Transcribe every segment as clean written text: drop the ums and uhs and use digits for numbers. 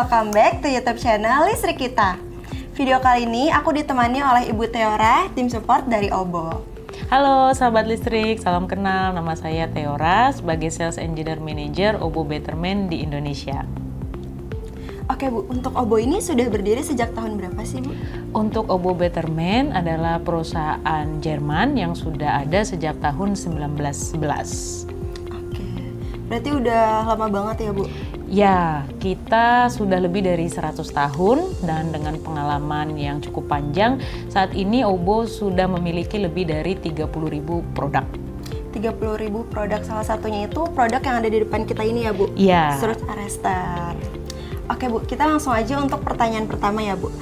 welcome back to YouTube channel Listrik Kita. Video kali ini aku ditemani oleh Ibu Theora, tim support dari OBO. Halo sahabat listrik, salam kenal. Nama saya Theora sebagai Sales Engineer Manager OBO Betterment di Indonesia. Oke Bu, untuk OBO ini sudah berdiri sejak tahun berapa sih Bu? Untuk OBO Betterment adalah perusahaan Jerman yang sudah ada sejak tahun 1911. Oke, berarti udah lama banget ya Bu? Ya, kita sudah lebih dari 100 tahun dan dengan pengalaman yang cukup panjang, saat ini OBO sudah memiliki lebih dari 30.000 produk. 30.000 produk, salah satunya itu produk yang ada di depan kita ini ya Bu? Iya. Surge Arrestor. Oke Bu, kita langsung aja untuk pertanyaan pertama ya Bu.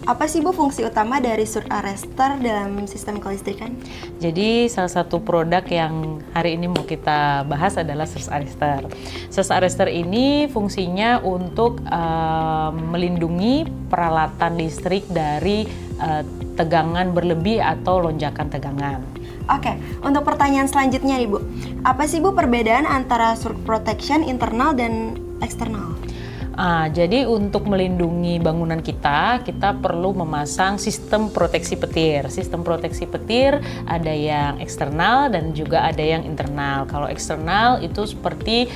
Apa sih Bu fungsi utama dari Surge Arrestor dalam sistem kelistrikan? Jadi salah satu produk yang hari ini mau kita bahas adalah Surge Arrestor. Surge Arrestor ini fungsinya untuk melindungi peralatan listrik dari tegangan berlebih atau lonjakan tegangan. Oke, untuk pertanyaan selanjutnya nih Bu. Apa sih Bu perbedaan antara surge protection internal dan eksternal? Jadi untuk melindungi bangunan kita perlu memasang sistem proteksi petir. Sistem proteksi petir ada yang eksternal dan juga ada yang internal. Kalau eksternal itu seperti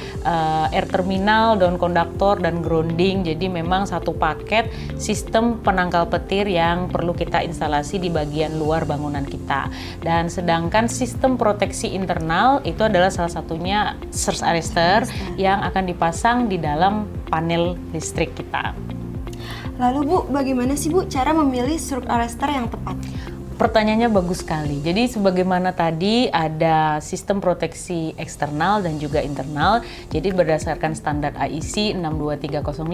air terminal, down conductor, dan grounding. Jadi memang satu paket sistem penangkal petir yang perlu kita instalasi di bagian luar bangunan kita. Dan sedangkan sistem proteksi internal itu adalah salah satunya surge arrestor yang akan dipasang di dalam panel listrik kita. Lalu Bu, bagaimana sih Bu cara memilih surge arrestor yang tepat? Pertanyaannya bagus sekali. Jadi sebagaimana tadi ada sistem proteksi eksternal dan juga internal. Jadi berdasarkan standar IEC 62305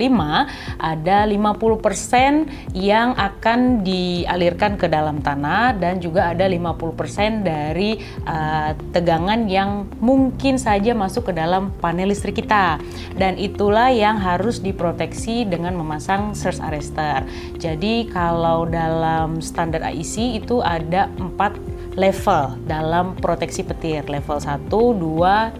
ada 50% yang akan dialirkan ke dalam tanah dan juga ada 50% dari tegangan yang mungkin saja masuk ke dalam panel listrik kita. Dan itulah yang harus diproteksi dengan memasang surge arrestor. Jadi kalau dalam standar IEC itu ada 4 level dalam proteksi petir. Level 1, 2,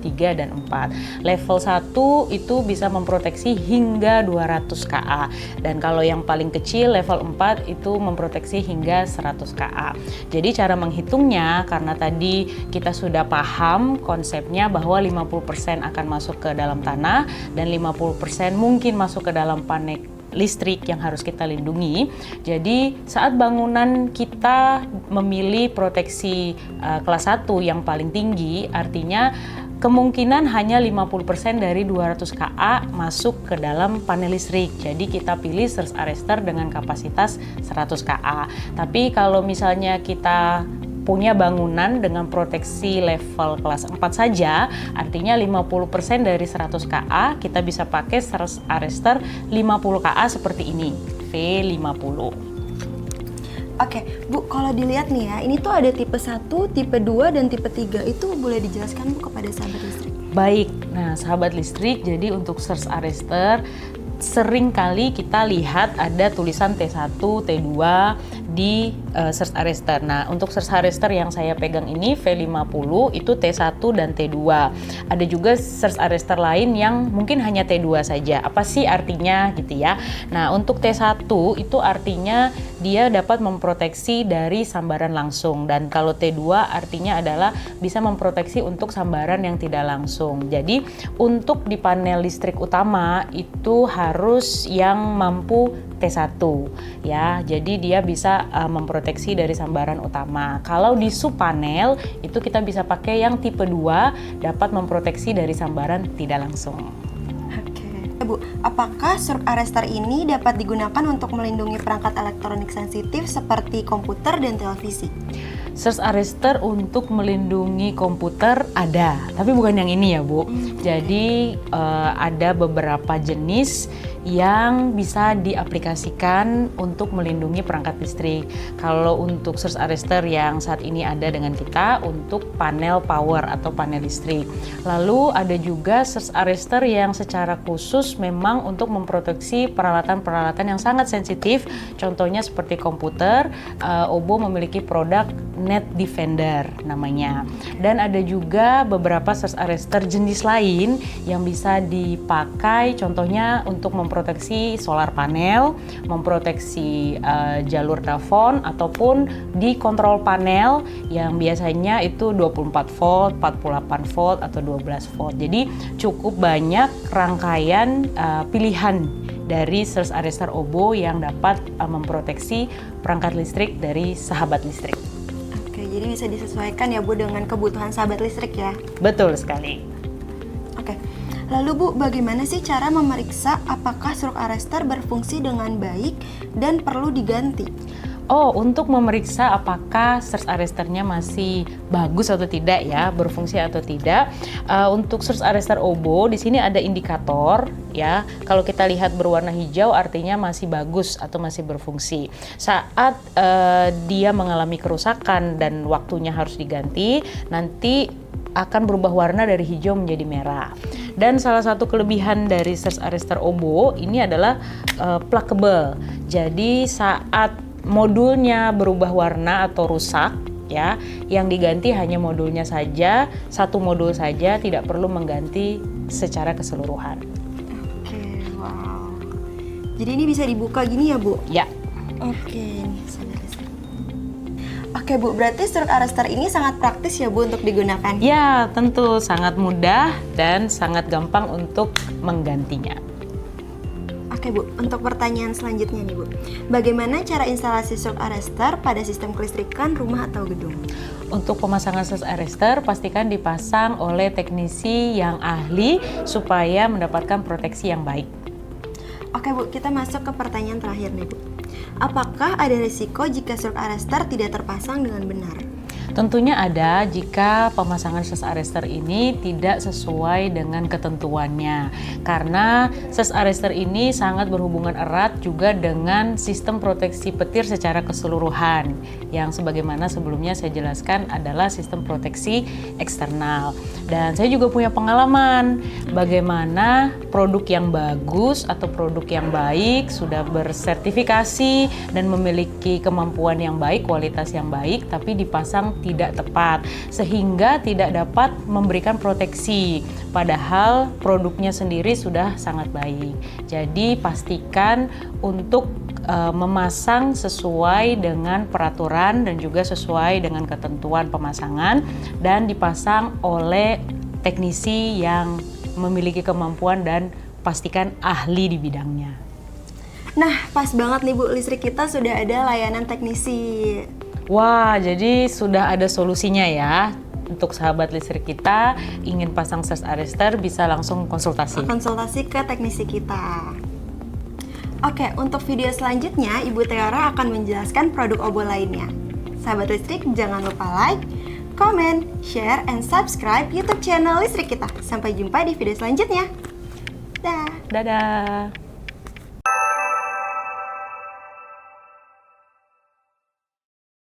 3, dan 4. Level 1 itu bisa memproteksi hingga 200 kA. Dan kalau yang paling kecil level 4 itu memproteksi hingga 100 kA. Jadi cara menghitungnya, karena tadi kita sudah paham konsepnya bahwa 50% akan masuk ke dalam tanah dan 50% mungkin masuk ke dalam panel listrik yang harus kita lindungi. Jadi saat bangunan kita memilih proteksi kelas 1 yang paling tinggi, artinya kemungkinan hanya 50% dari 200 kA masuk ke dalam panel listrik. Jadi kita pilih surge arrestor dengan kapasitas 100 kA. Tapi kalau misalnya kita punya bangunan dengan proteksi level kelas 4 saja, artinya 50% dari 100 kA kita bisa pakai surge arrestor 50 kA seperti ini, V50. Oke, Bu, kalau dilihat nih ya, ini tuh ada tipe 1, tipe 2, dan tipe 3. Itu boleh dijelaskan Bu kepada sahabat listrik? Baik, nah sahabat listrik, jadi untuk surge arrestor sering kali kita lihat ada tulisan T1, T2 di surge arrestor. Nah, untuk surge arrestor yang saya pegang ini V50 itu T1 dan T2. Ada juga surge arrestor lain yang mungkin hanya T2 saja. Apa sih artinya gitu ya? Nah, untuk T1 itu artinya dia dapat memproteksi dari sambaran langsung, dan kalau T2 artinya adalah bisa memproteksi untuk sambaran yang tidak langsung. Jadi, untuk di panel listrik utama itu harus yang mampu T1 ya. Jadi dia bisa memproteksi dari sambaran utama. Kalau di sub panel itu kita bisa pakai yang tipe 2, dapat memproteksi dari sambaran tidak langsung. Oke. Bu, apakah surge arrestor ini dapat digunakan untuk melindungi perangkat elektronik sensitif seperti komputer dan televisi? Surge arrestor untuk melindungi komputer ada, tapi bukan yang ini ya Bu. Jadi ada beberapa jenis yang bisa diaplikasikan untuk melindungi perangkat listrik. Kalau untuk surge arrestor yang saat ini ada dengan kita untuk panel power atau panel listrik. Lalu ada juga surge arrestor yang secara khusus memang untuk memproteksi peralatan-peralatan yang sangat sensitif. Contohnya seperti komputer, OBO memiliki produk Net Defender namanya. Dan ada juga beberapa surge arrestor jenis lain yang bisa dipakai, contohnya untuk memproteksi solar panel, memproteksi jalur dafon, ataupun di kontrol panel yang biasanya itu 24 volt, 48 volt, atau 12 volt. Jadi cukup banyak rangkaian pilihan dari surge arrestor OBO yang dapat memproteksi perangkat listrik dari sahabat listrik. Oke, jadi bisa disesuaikan ya Bu dengan kebutuhan sahabat listrik ya? Betul sekali. Oke, lalu Bu, bagaimana sih cara memeriksa apakah surge arrestor berfungsi dengan baik dan perlu diganti? Oh, untuk memeriksa apakah surge arrestornya masih bagus atau tidak ya, berfungsi atau tidak. Untuk surge arrestor OBO di sini ada indikator ya. Kalau kita lihat berwarna hijau artinya masih bagus atau masih berfungsi. Saat dia mengalami kerusakan dan waktunya harus diganti, nanti akan berubah warna dari hijau menjadi merah. Dan salah satu kelebihan dari surge arrestor OBO ini adalah pluckable. Jadi saat modulnya berubah warna atau rusak ya, yang diganti hanya modulnya saja, satu modul saja, tidak perlu mengganti secara keseluruhan. Oke, wow. Jadi ini bisa dibuka gini ya Bu? Ya. Oke, ini sabar. Oke Bu, berarti surge arrestor ini sangat praktis ya Bu untuk digunakan? Ya, tentu sangat mudah dan sangat gampang untuk menggantinya. Oke Bu, untuk pertanyaan selanjutnya nih Bu, bagaimana cara instalasi surge arrestor pada sistem kelistrikan rumah atau gedung? Untuk pemasangan surge arrestor, pastikan dipasang oleh teknisi yang ahli supaya mendapatkan proteksi yang baik. Oke Bu, kita masuk ke pertanyaan terakhir nih Bu. Apakah ada risiko jika surge arrestor tidak terpasang dengan benar? Tentunya ada jika pemasangan surge arrestor ini tidak sesuai dengan ketentuannya. Karena surge arrestor ini sangat berhubungan erat juga dengan sistem proteksi petir secara keseluruhan. Yang sebagaimana sebelumnya saya jelaskan adalah sistem proteksi eksternal. Dan saya juga punya pengalaman bagaimana produk yang bagus atau produk yang baik sudah bersertifikasi dan memiliki kemampuan yang baik, kualitas yang baik, tapi dipasang tidak tepat sehingga tidak dapat memberikan proteksi padahal produknya sendiri sudah sangat baik. Jadi pastikan untuk memasang sesuai dengan peraturan dan juga sesuai dengan ketentuan pemasangan dan dipasang oleh teknisi yang memiliki kemampuan dan pastikan ahli di bidangnya. Nah, pas banget nih Bu, listrik kita sudah ada layanan teknisi. Wah, jadi sudah ada solusinya ya. Untuk sahabat listrik kita ingin pasang surge arrestor bisa langsung konsultasi. Konsultasi ke teknisi kita. Oke, untuk video selanjutnya Ibu Teora akan menjelaskan produk OBO lainnya. Sahabat listrik, jangan lupa like, comment, share, and subscribe YouTube channel listrik kita. Sampai jumpa di video selanjutnya. Dah. Dadah.